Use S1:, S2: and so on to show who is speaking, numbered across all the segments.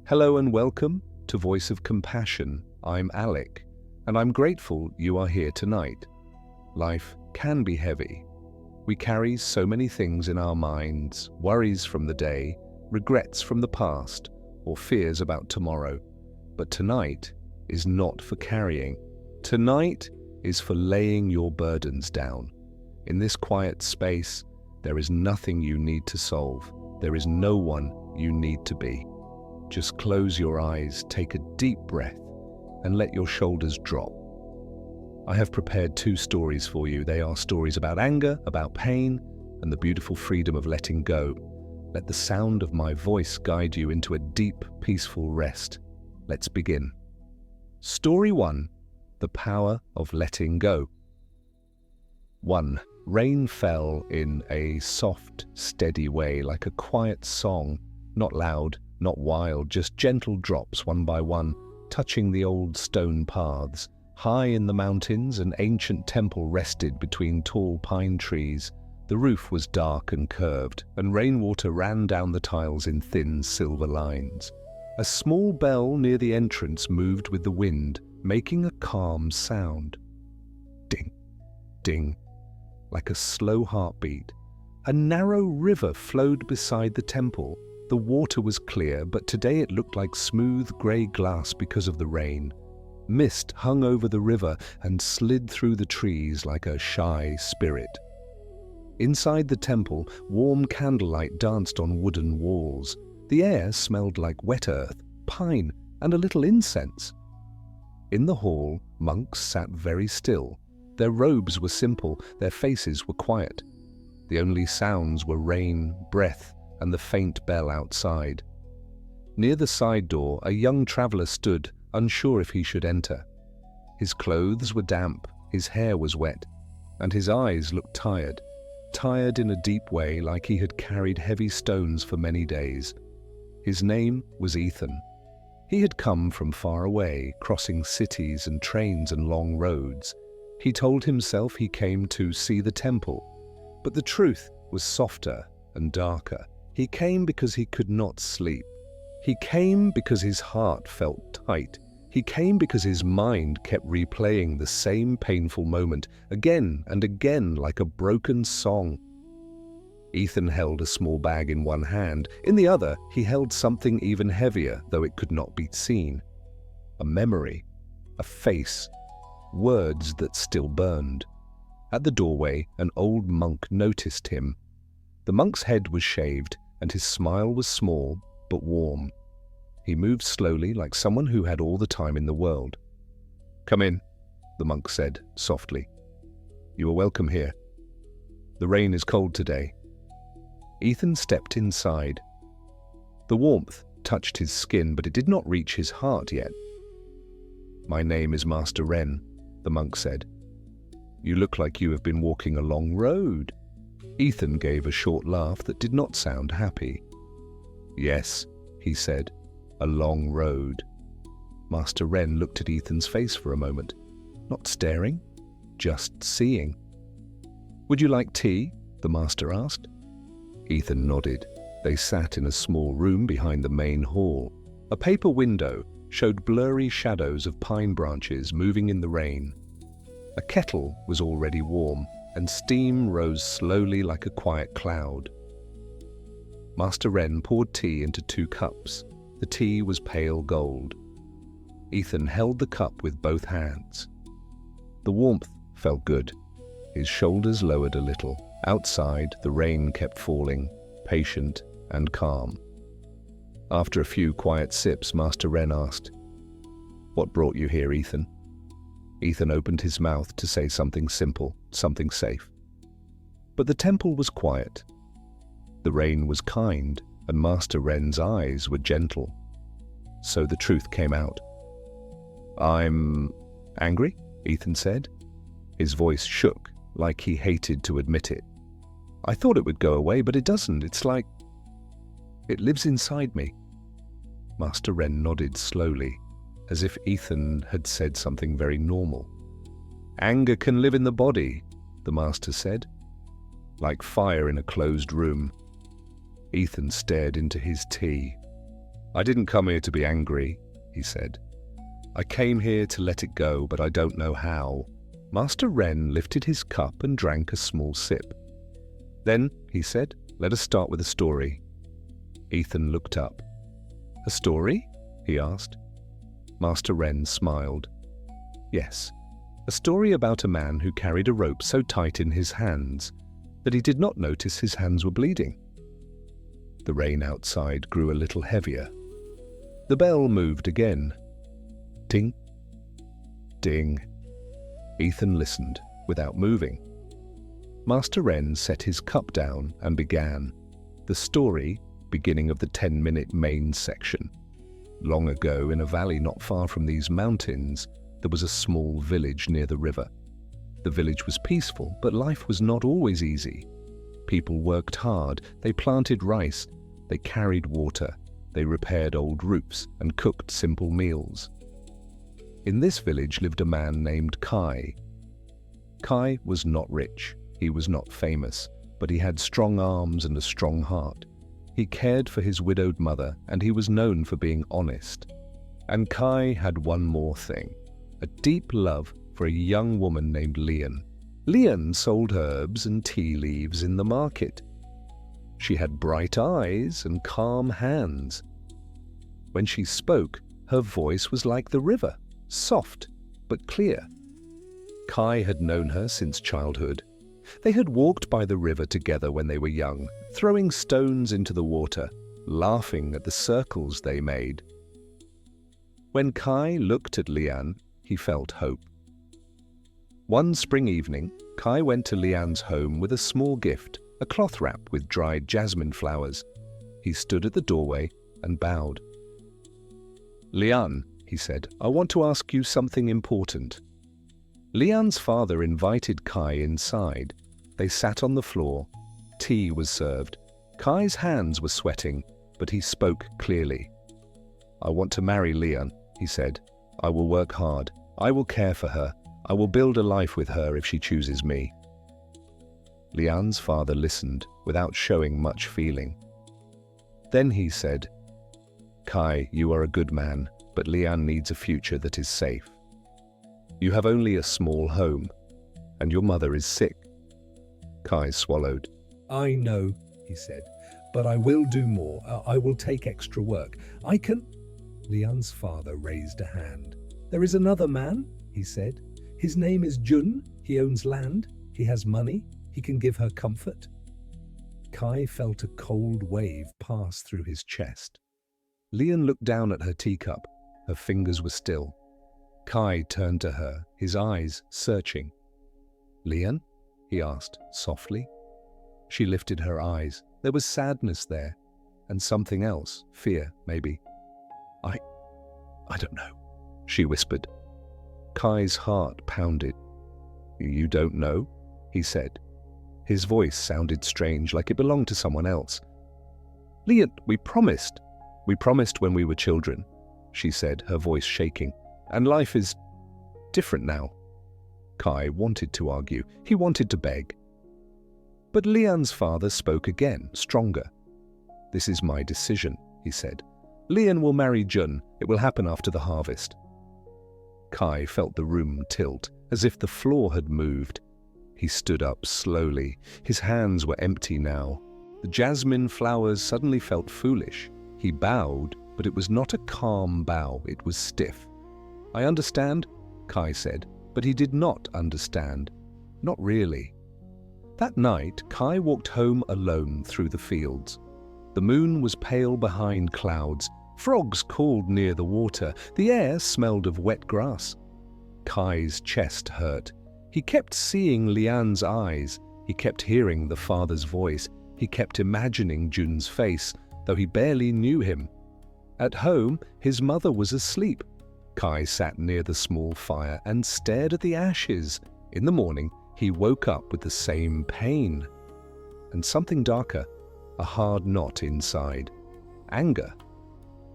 S1: Hello and welcome to Voice of Compassion. I'm Alec, and I'm grateful you are here tonight. Life can be heavy. We carry so many things in our minds, worries from the day, regrets from the past, or fears about tomorrow. But tonight is not for carrying. Tonight is for laying your burdens down. In this quiet space, there is nothing you need to solve. There is no one you need to be. Just close your eyes, take a deep breath, and let your shoulders drop. I have prepared two stories for you. They are stories about anger, about pain, and the beautiful freedom of letting go. Let the sound of my voice guide you into a deep, peaceful rest. Let's begin. Story 1. The Power of Letting Go. 1. Rain fell in a soft, steady way, like a quiet song, not loud, not wild, just gentle drops one by one, touching the old stone paths. High in the mountains, an ancient temple rested between tall pine trees. The roof was dark and curved, and rainwater ran down the tiles in thin silver lines. A small bell near the entrance moved with the wind, making a calm sound. Ding, ding, like a slow heartbeat. A narrow river flowed beside the temple. The water was clear, but today it looked like smooth grey glass because of the rain. Mist hung over the river and slid through the trees like a shy spirit. Inside the temple, warm candlelight danced on wooden walls. The air smelled like wet earth, pine, and a little incense. In the hall, monks sat very still. Their robes were simple, their faces were quiet. The only sounds were rain, breath, and the faint bell outside. Near the side door, a young traveller stood, unsure if he should enter. His clothes were damp, his hair was wet, and his eyes looked tired. Tired in a deep way, like he had carried heavy stones for many days. His name was Ethan. He had come from far away, crossing cities and trains and long roads. He told himself he came to see the temple, but the truth was softer and darker. He came because he could not sleep. He came because his heart felt tight. He came because his mind kept replaying the same painful moment again and again like a broken song. Ethan held a small bag in one hand. In the other, he held something even heavier, though it could not be seen. A memory, a face, words that still burned. At the doorway, an old monk noticed him. The monk's head was shaved, and his smile was small but warm. He moved slowly, like someone who had all the time in the world. "Come in," the monk said softly. "You are welcome here. The rain is cold today." Ethan stepped inside. The warmth touched his skin, but it did not reach his heart yet. "My name is Master Ren," the monk said. "You look like you have been walking a long road." Ethan gave a short laugh that did not sound happy. "Yes," he said, "a long road." Master Ren looked at Ethan's face for a moment, not staring, just seeing. "Would you like tea?" the master asked. Ethan nodded. They sat in a small room behind the main hall. A paper window showed blurry shadows of pine branches moving in the rain. A kettle was already warm, and steam rose slowly like a quiet cloud. Master Ren poured tea into 2 cups. The tea was pale gold. Ethan held the cup with both hands. The warmth felt good. His shoulders lowered a little. Outside, the rain kept falling, patient and calm. After a few quiet sips, Master Ren asked, "What brought you here, Ethan?" Ethan opened his mouth to say something simple, something safe. But the temple was quiet. The rain was kind, and Master Ren's eyes were gentle. So the truth came out. "I'm angry," Ethan said. His voice shook, like he hated to admit it. "I thought it would go away, but it doesn't. It's like it lives inside me." Master Ren nodded slowly, as if Ethan had said something very normal. "Anger can live in the body," the master said, "like fire in a closed room." Ethan stared into his tea. I didn't come here to be angry, he said. I came here to let it go, but I don't know how. Master Wren lifted his cup and drank a small sip. Then, he said, let us start with a story. Ethan looked up. A story? He asked. Master Wren smiled. Yes, a story about a man who carried a rope so tight in his hands that he did not notice his hands were bleeding. The rain outside grew a little heavier. The bell moved again. Ting, ding. Ethan listened, without moving. Master Wren set his cup down and began. The story, beginning of the 10-minute main section. Long ago, in a valley not far from these mountains, there was a small village near the river. The village was peaceful, but life was not always easy. People worked hard, they planted rice, they carried water, they repaired old roofs and cooked simple meals. In this village lived a man named Kai. Kai was not rich, he was not famous, but he had strong arms and a strong heart. He cared for his widowed mother, and he was known for being honest. And Kai had one more thing, a deep love for a young woman named Lian. Lian sold herbs and tea leaves in the market. She had bright eyes and calm hands. When she spoke, her voice was like the river, soft but clear. Kai had known her since childhood. They had walked by the river together when they were young, throwing stones into the water, laughing at the circles they made. When Kai looked at Lian, he felt hope. One spring evening, Kai went to Lian's home with a small gift, a cloth wrap with dried jasmine flowers. He stood at the doorway and bowed. Lian, he said, I want to ask you something important. Lian's father invited Kai inside. They sat on the floor. Tea was served. Kai's hands were sweating, but he spoke clearly. I want to marry Lian, he said. I will work hard. I will care for her. I will build a life with her if she chooses me. Lian's father listened without showing much feeling. Then he said, Kai, you are a good man, but Lian needs a future that is safe. You have only a small home, and your mother is sick. Kai swallowed.
S2: I know, he said, but I will do more. I will take extra work. I can... Lian's father raised a hand. There is another man, he said. His name is Jun. He owns land. He has money. He can give her comfort. Kai felt a cold wave pass through his chest. Lian looked down at her teacup. Her fingers were still. Kai turned to her, his eyes searching. Lian? He asked, softly. She lifted her eyes. There was sadness there, and something else, fear, maybe. I don't know, she whispered. Kai's heart pounded. You don't know? He said. His voice sounded strange, like it belonged to someone else. Lian, we promised. We promised when we were children, she said, her voice shaking. And life is different now. Kai wanted to argue. He wanted to beg. But Lian's father spoke again, stronger. This is my decision, he said. Lian will marry Jun. It will happen after the harvest. Kai felt the room tilt, as if the floor had moved. He stood up slowly. His hands were empty now. The jasmine flowers suddenly felt foolish. He bowed, but it was not a calm bow. It was stiff. I understand, Kai said, but he did not understand. Not really. That night, Kai walked home alone through the fields. The moon was pale behind clouds. Frogs called near the water. The air smelled of wet grass. Kai's chest hurt. He kept seeing Lian's eyes. He kept hearing the father's voice. He kept imagining Jun's face, though he barely knew him. At home, his mother was asleep. Kai sat near the small fire and stared at the ashes. In the morning, he woke up with the same pain. And something darker, a hard knot inside. Anger.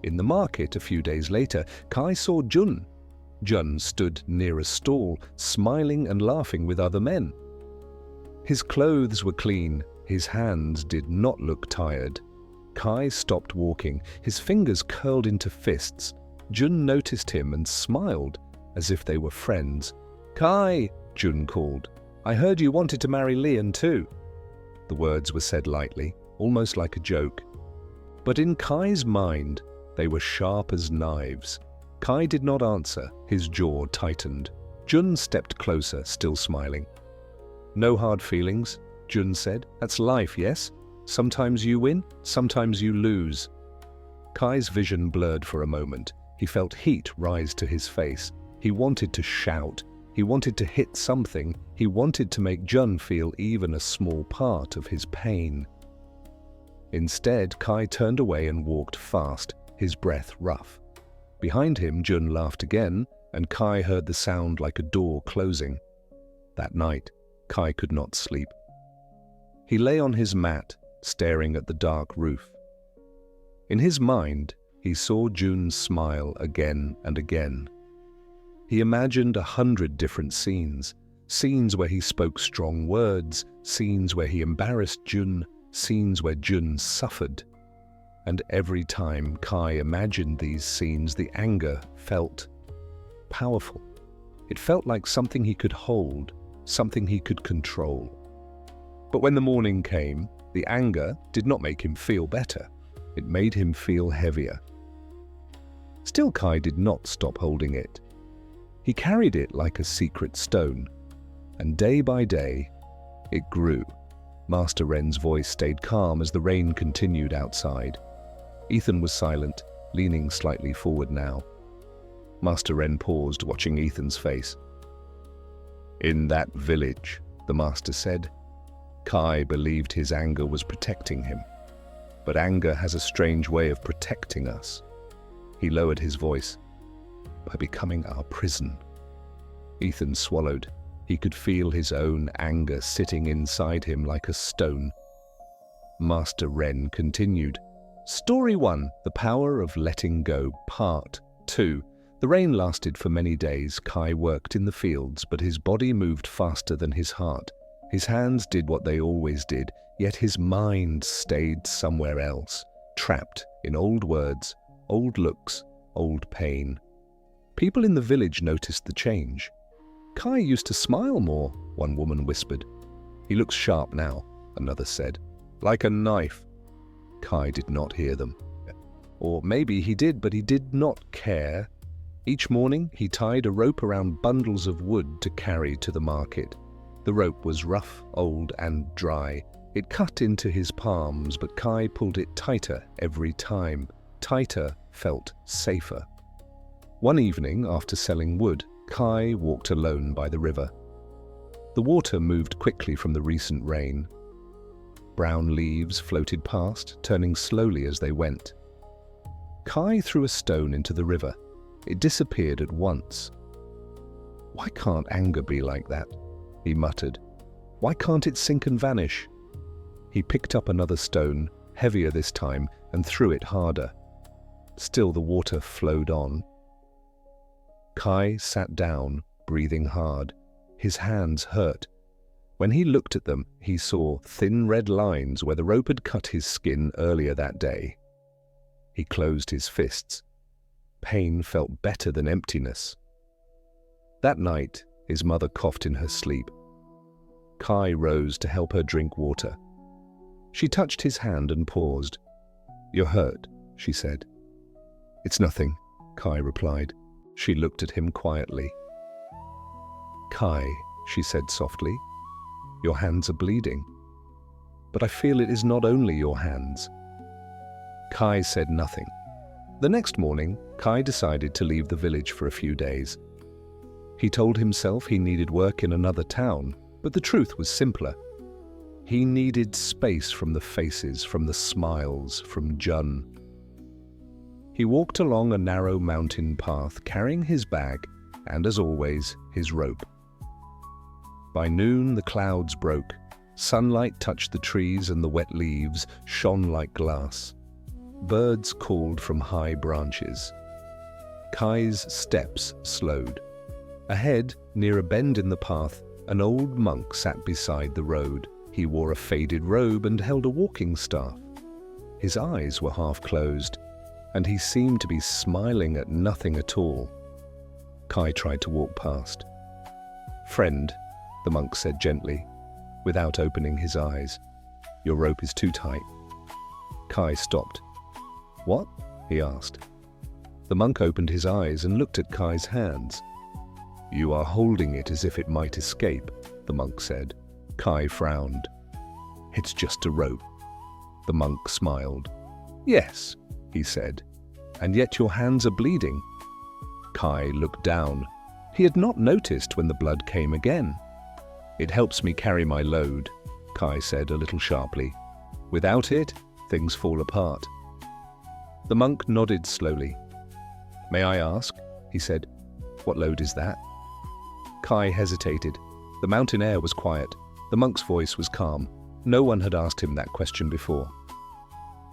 S2: In the market a few days later, Kai saw Jun. Jun stood near a stall, smiling and laughing with other men. His clothes were clean. His hands did not look tired.
S1: Kai stopped walking, his fingers curled into fists. Jun noticed him and smiled, as if they were friends. "Kai," Jun called, "I heard you wanted to marry Lian too." The words were said lightly, almost like a joke. But in Kai's mind, they were sharp as knives. Kai did not answer, his jaw tightened. Jun stepped closer, still smiling. "No hard feelings," Jun said. "That's life, yes? Sometimes you win, sometimes you lose." Kai's vision blurred for a moment. He felt heat rise to his face. He wanted to shout. He wanted to hit something. He wanted to make Jun feel even a small part of his pain. Instead, Kai turned away and walked fast, his breath rough. Behind him, Jun laughed again, and Kai heard the sound like a door closing. That night, Kai could not sleep. He lay on his mat, staring at the dark roof. In his mind, he saw Jun smile again and again. He imagined 100 different scenes, scenes where he spoke strong words, scenes where he embarrassed Jun, scenes where Jun suffered. And every time Kai imagined these scenes, the anger felt powerful. It felt like something he could hold, something he could control. But when the morning came, the anger did not make him feel better. It made him feel heavier. Still, Kai did not stop holding it. He carried it like a secret stone, and day by day, it grew. Master Ren's voice stayed calm as the rain continued outside. Ethan was silent, leaning slightly forward now. Master Ren paused, watching Ethan's face. "In that village," the master said. Kai believed his anger was protecting him. But anger has a strange way of protecting us. He lowered his voice. "By becoming our prison." Ethan swallowed. He could feel his own anger sitting inside him like a stone. Master Ren continued. Story 1, The Power of Letting Go, Part 2. The rain lasted for many days. Kai worked in the fields, but his body moved faster than his heart. His hands did what they always did, yet his mind stayed somewhere else, trapped in old words, old looks, old pain. People in the village noticed the change. "Kai used to smile more," one woman whispered. "He looks sharp now," another said. "Like a knife." Kai did not hear them. Or maybe he did, but he did not care. Each morning, he tied a rope around bundles of wood to carry to the market. The rope was rough, old, and dry. It cut into his palms, but Kai pulled it tighter every time. Tighter felt safer. One evening, after selling wood, Kai walked alone by the river. The water moved quickly from the recent rain. Brown leaves floated past, turning slowly as they went. Kai threw a stone into the river. It disappeared at once. "Why can't anger be like that?" he muttered. "Why can't it sink and vanish?" He picked up another stone, heavier this time, and threw it harder. Still the water flowed on. Kai sat down, breathing hard. His hands hurt. When he looked at them, he saw thin red lines where the rope had cut his skin earlier that day. He closed his fists. Pain felt better than emptiness. That night, his mother coughed in her sleep. Kai rose to help her drink water. She touched his hand and paused. "You're hurt," she said. "It's nothing," Kai replied. She looked at him quietly. "Kai," she said softly, "your hands are bleeding. But I feel it is not only your hands." Kai said nothing. The next morning, Kai decided to leave the village for a few days. He told himself he needed work in another town, but the truth was simpler. He needed space from the faces, from the smiles, from Jun. He walked along a narrow mountain path, carrying his bag and, as always, his rope. By noon, the clouds broke. Sunlight touched the trees and the wet leaves shone like glass. Birds called from high branches. Kai's steps slowed. Ahead, near a bend in the path, an old monk sat beside the road. He wore a faded robe and held a walking staff. His eyes were half closed, and he seemed to be smiling at nothing at all. Kai tried to walk past. "Friend," the monk said gently, without opening his eyes, "your rope is too tight." Kai stopped. "What?" he asked. The monk opened his eyes and looked at Kai's hands. "You are holding it as if it might escape," the monk said. Kai frowned. "It's just a rope." The monk smiled. "Yes," he said, "and yet your hands are bleeding." Kai looked down. He had not noticed when the blood came again. "It helps me carry my load," Kai said a little sharply. "Without it, things fall apart." The monk nodded slowly. "May I ask?" he said. "What load is that?" Kai hesitated. The mountain air was quiet. The monk's voice was calm. No one had asked him that question before.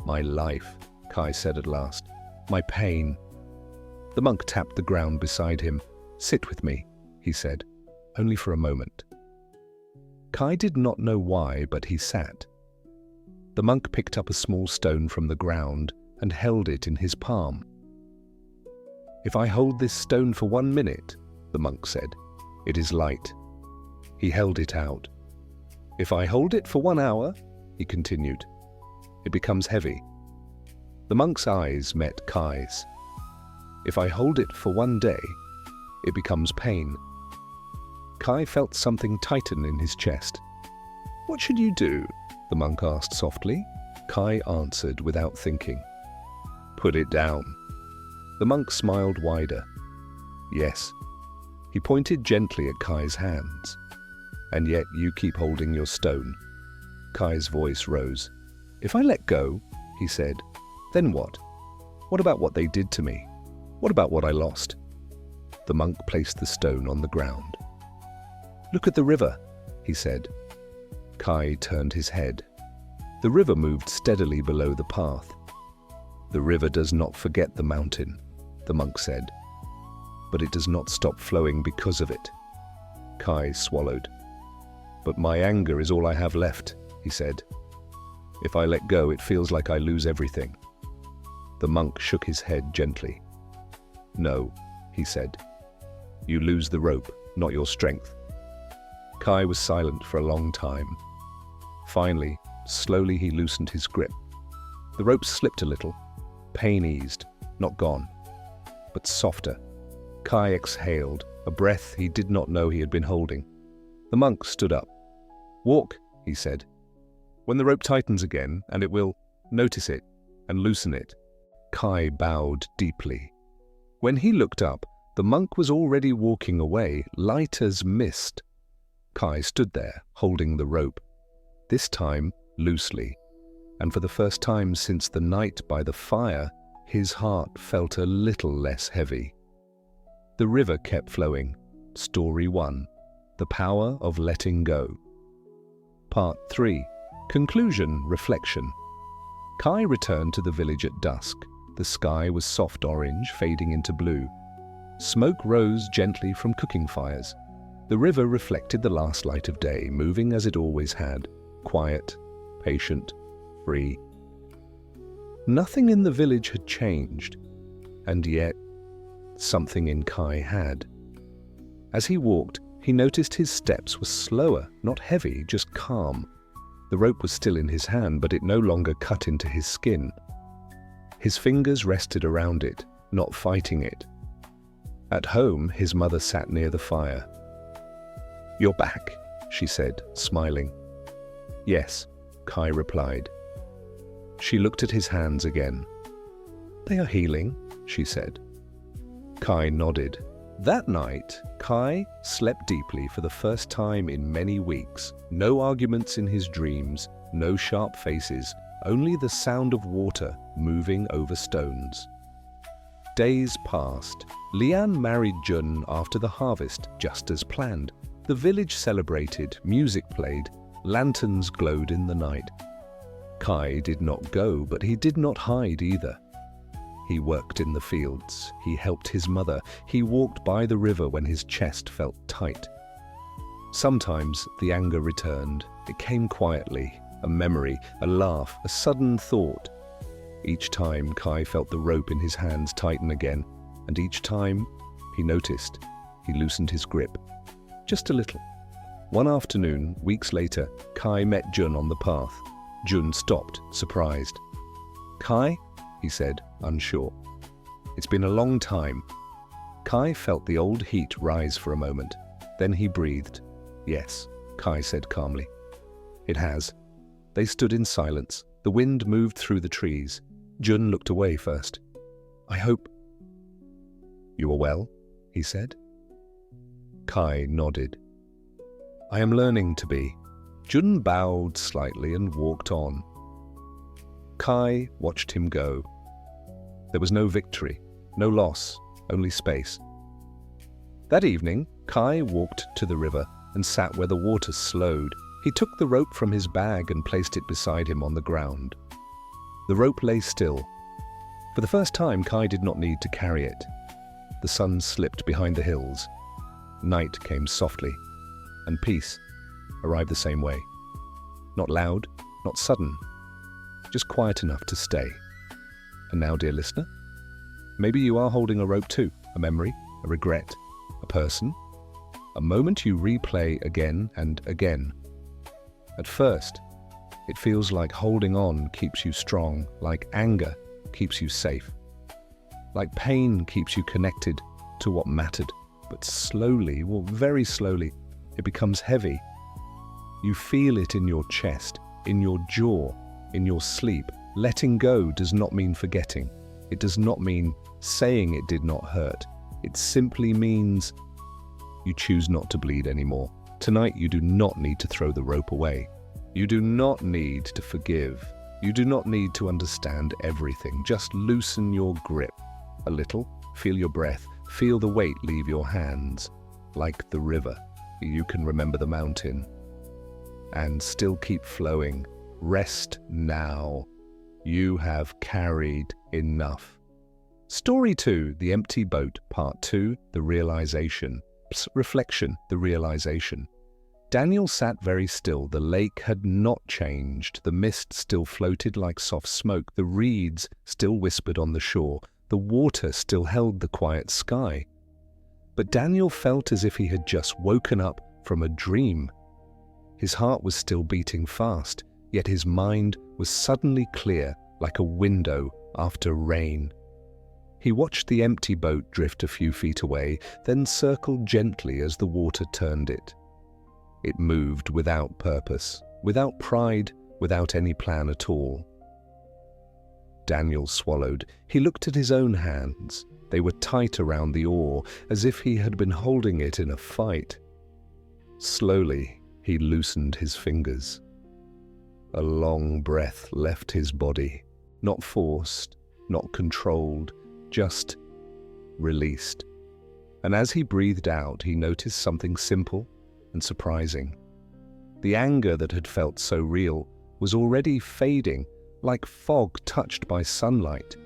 S1: "My life," Kai said at last. "My pain." The monk tapped the ground beside him. "Sit with me," he said, "only for a moment." Kai did not know why, but he sat. The monk picked up a small stone from the ground and held it in his palm. "If I hold this stone for 1 minute," the monk said, "it is light." He held it out. "If I hold it for 1 hour," he continued, "it becomes heavy." The monk's eyes met Kai's. "If I hold it for 1 day, it becomes pain." Kai felt something tighten in his chest. "What should you do?" the monk asked softly. Kai answered without thinking. "Put it down." The monk smiled wider. "Yes." He pointed gently at Kai's hands. "And yet you keep holding your stone." Kai's voice rose. "If I let go," he said, "then what? What about what they did to me? What about what I lost?" The monk placed the stone on the ground. "Look at the river," he said. Kai turned his head. The river moved steadily below the path. "The river does not forget the mountain," the monk said, "but it does not stop flowing because of it." Kai swallowed. "But my anger is all I have left," he said. "If I let go, it feels like I lose everything." The monk shook his head gently. "No," he said. "You lose the rope, not your strength." Kai was silent for a long time. Finally, slowly he loosened his grip. The rope slipped a little. Pain eased, not gone, but softer. Kai exhaled, a breath he did not know he had been holding. The monk stood up. "Walk," he said. "When the rope tightens again, and it will, notice it and loosen it." Kai bowed deeply. When he looked up, the monk was already walking away, light as mist. Kai stood there, holding the rope, this time loosely, and for the first time since the night by the fire, his heart felt a little less heavy. The river kept flowing. Story 1. The Power of Letting Go. Part 3. Conclusion, Reflection. Kai returned to the village at dusk. The sky was soft orange, fading into blue. Smoke rose gently from cooking fires. The river reflected the last light of day, moving as it always had, quiet, patient, free. Nothing in the village had changed, and yet something in Kai had. As he walked, he noticed his steps were slower, not heavy, just calm. The rope was still in his hand, but it no longer cut into his skin. His fingers rested around it, not fighting it. At home, his mother sat near the fire. "You're back," she said, smiling. "Yes," Kai replied. She looked at his hands again. "They are healing," she said. Kai nodded. That night, Kai slept deeply for the first time in many weeks. No arguments in his dreams, no sharp faces, only the sound of water moving over stones. Days passed. Lian married Jun after the harvest, just as planned. The village celebrated, music played, lanterns glowed in the night. Kai did not go, but he did not hide either. He worked in the fields, he helped his mother, he walked by the river when his chest felt tight. Sometimes the anger returned. It came quietly, a memory, a laugh, a sudden thought. Each time, Kai felt the rope in his hands tighten again, and each time, he noticed, he loosened his grip. Just a little. One afternoon, weeks later, Kai met Jun on the path. Jun stopped, surprised. "Kai?" he said, unsure. "It's been a long time." Kai felt the old heat rise for a moment. Then he breathed. "Yes," Kai said calmly. "It has." They stood in silence. The wind moved through the trees. Jun looked away first. "I hope you are well," he said. Kai nodded. "I am learning to be." Jun bowed slightly and walked on. Kai watched him go. There was no victory, no loss, only space. That evening, Kai walked to the river and sat where the water slowed. He took the rope from his bag and placed it beside him on the ground. The rope lay still. For the first time, Kai did not need to carry it. The sun slipped behind the hills. Night came softly, and peace arrived the same way. Not loud, not sudden, just quiet enough to stay. And now, dear listener, maybe you are holding a rope too, a memory, a regret, a person, a moment you replay again and again. At first, it feels like holding on keeps you strong, like anger keeps you safe, like pain keeps you connected to what mattered. But slowly, well, very slowly, it becomes heavy. You feel it in your chest, in your jaw, in your sleep. Letting go does not mean forgetting. It does not mean saying it did not hurt. It simply means you choose not to bleed anymore. Tonight, you do not need to throw the rope away. You do not need to forgive. You do not need to understand everything. Just loosen your grip a little. Feel your breath. Feel the weight leave your hands. Like the river, you can remember the mountain. And still keep flowing. Rest now. You have carried enough. Story 2, The Empty Boat, Part 2, The Realization. Reflection, the realization. Daniel sat very still. The lake had not changed. The mist still floated like soft smoke. The reeds still whispered on the shore. The water still held the quiet sky. But Daniel felt as if he had just woken up from a dream. His heart was still beating fast, yet his mind was suddenly clear, like a window after rain. He watched the empty boat drift a few feet away, then circle gently as the water turned it. It moved without purpose, without pride, without any plan at all. Daniel swallowed. He looked at his own hands. They were tight around the oar, as if he had been holding it in a fight. Slowly, he loosened his fingers. A long breath left his body, not forced, not controlled, just released. And as he breathed out, he noticed something simple and surprising. The anger that had felt so real was already fading, like fog touched by sunlight.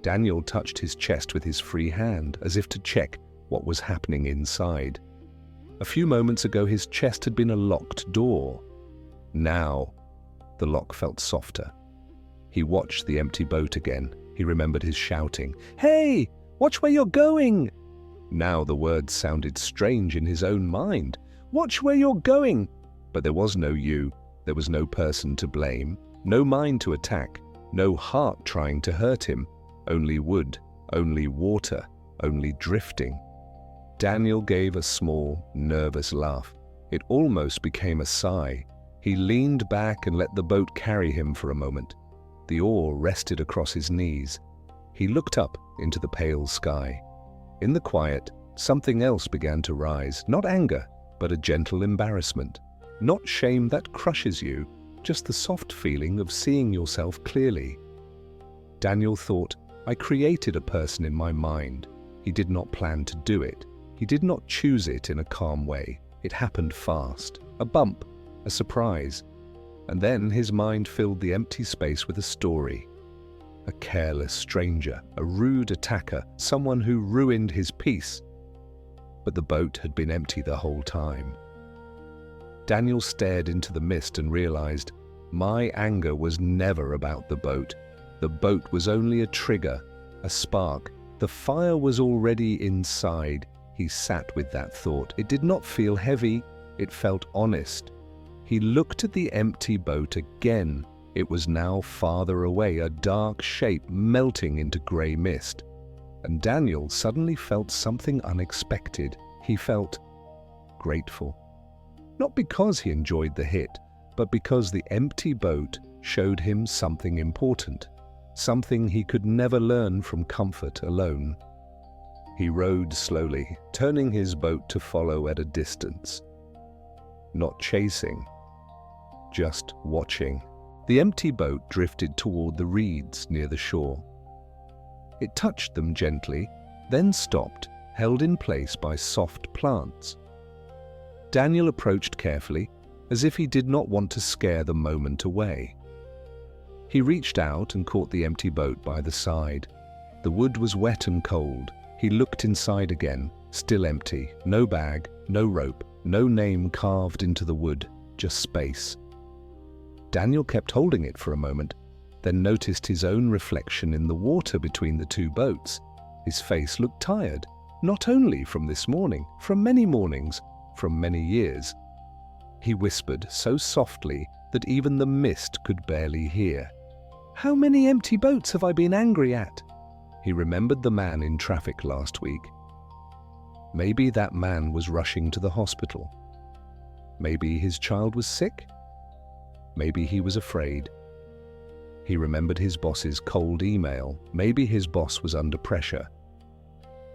S1: Daniel touched his chest with his free hand, as if to check what was happening inside. A few moments ago, his chest had been a locked door. Now, the lock felt softer. He watched the empty boat again. He remembered his shouting, "Hey, watch where you're going!" Now the words sounded strange in his own mind. "Watch where you're going!" But there was no you. There was no person to blame, no mind to attack, no heart trying to hurt him. Only wood, only water, only drifting. Daniel gave a small, nervous laugh. It almost became a sigh. He leaned back and let the boat carry him for a moment. The oar rested across his knees. He looked up into the pale sky. In the quiet, something else began to rise, not anger, but a gentle embarrassment. Not shame that crushes you, just the soft feeling of seeing yourself clearly. Daniel thought, I created a person in my mind. He did not plan to do it. He did not choose it in a calm way. It happened fast. A bump, a surprise. And then his mind filled the empty space with a story. A careless stranger, a rude attacker, someone who ruined his peace. But the boat had been empty the whole time. Daniel stared into the mist and realized, my anger was never about the boat. The boat was only a trigger, a spark. The fire was already inside. He sat with that thought. It did not feel heavy, it felt honest. He looked at the empty boat again. It was now farther away, a dark shape melting into grey mist. And Daniel suddenly felt something unexpected. He felt grateful. Not because he enjoyed the hit, but because the empty boat showed him something important, something he could never learn from comfort alone. He rowed slowly, turning his boat to follow at a distance. Not chasing, just watching. The empty boat drifted toward the reeds near the shore. It touched them gently, then stopped, held in place by soft plants. Daniel approached carefully, as if he did not want to scare the moment away. He reached out and caught the empty boat by the side. The wood was wet and cold. He looked inside again, still empty, no bag, no rope, no name carved into the wood, just space. Daniel kept holding it for a moment, then noticed his own reflection in the water between the two boats. His face looked tired, not only from this morning, from many mornings, from many years. He whispered so softly that even the mist could barely hear. "How many empty boats have I been angry at?" He remembered the man in traffic last week. Maybe that man was rushing to the hospital. Maybe his child was sick. Maybe he was afraid. He remembered his boss's cold email. Maybe his boss was under pressure.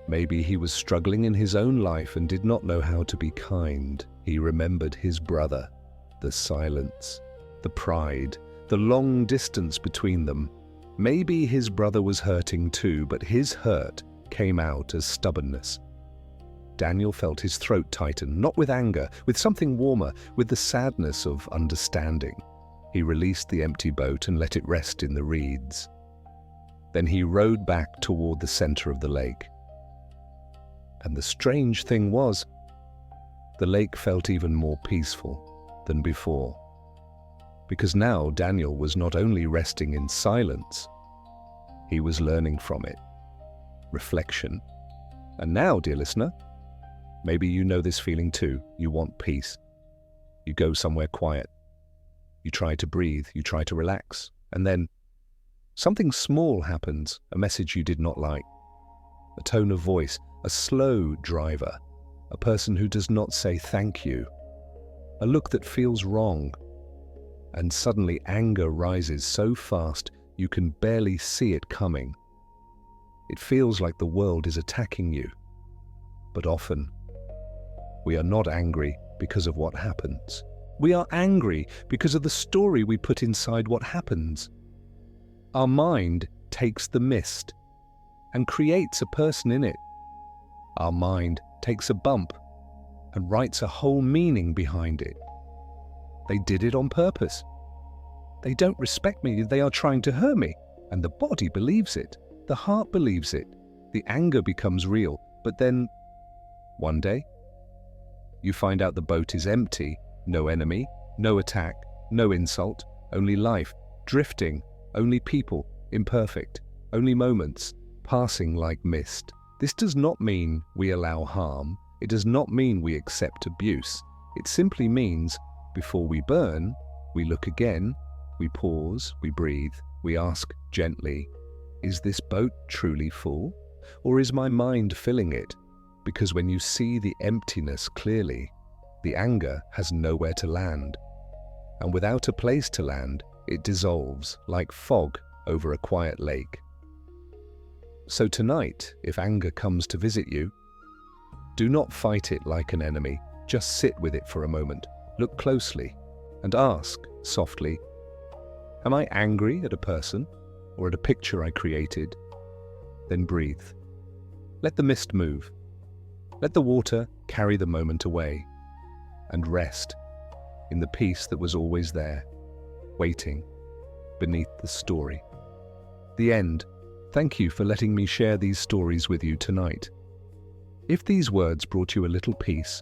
S1: Maybe he was struggling in his own life and did not know how to be kind. He remembered his brother, the silence, the pride, the long distance between them. Maybe his brother was hurting too, but his hurt came out as stubbornness. Daniel felt his throat tighten, not with anger, with something warmer, with the sadness of understanding. He released the empty boat and let it rest in the reeds. Then he rowed back toward the center of the lake. And the strange thing was, the lake felt even more peaceful than before. Because now Daniel was not only resting in silence, he was learning from it. Reflection. And now, dear listener, maybe you know this feeling too. You want peace. You go somewhere quiet. You try to breathe, you try to relax, and then something small happens, a message you did not like, a tone of voice, a slow driver, a person who does not say thank you, a look that feels wrong, and suddenly anger rises so fast you can barely see it coming. It feels like the world is attacking you, but often we are not angry because of what happens. We are angry because of the story we put inside what happens. Our mind takes the mist and creates a person in it. Our mind takes a bump and writes a whole meaning behind it. They did it on purpose. They don't respect me, they are trying to hurt me. And the body believes it. The heart believes it. The anger becomes real. But then, one day, you find out the boat is empty. No enemy, no attack, no insult, only life, drifting, only people, imperfect, only moments, passing like mist. This does not mean we allow harm. It does not mean we accept abuse. It simply means, before we burn, we look again, we pause, we breathe, we ask gently, is this boat truly full? Or is my mind filling it? Because when you see the emptiness clearly, the anger has nowhere to land. And without a place to land, it dissolves like fog over a quiet lake. So tonight, if anger comes to visit you, do not fight it like an enemy. Just sit with it for a moment, look closely, and ask softly, am I angry at a person or at a picture I created? Then breathe. Let the mist move. Let the water carry the moment away. And rest in the peace that was always there, waiting beneath the story. The end. Thank you for letting me share these stories with you tonight. If these words brought you a little peace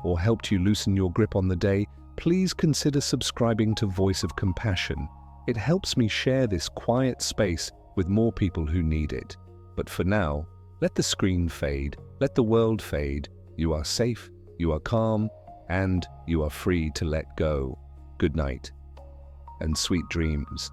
S1: or helped you loosen your grip on the day, please consider subscribing to Voice of Compassion It helps me share this quiet space with more people who need it. But for now, let the screen fade, let the world fade. You are safe, you are calm, and you are free to let go. Good night, and sweet dreams.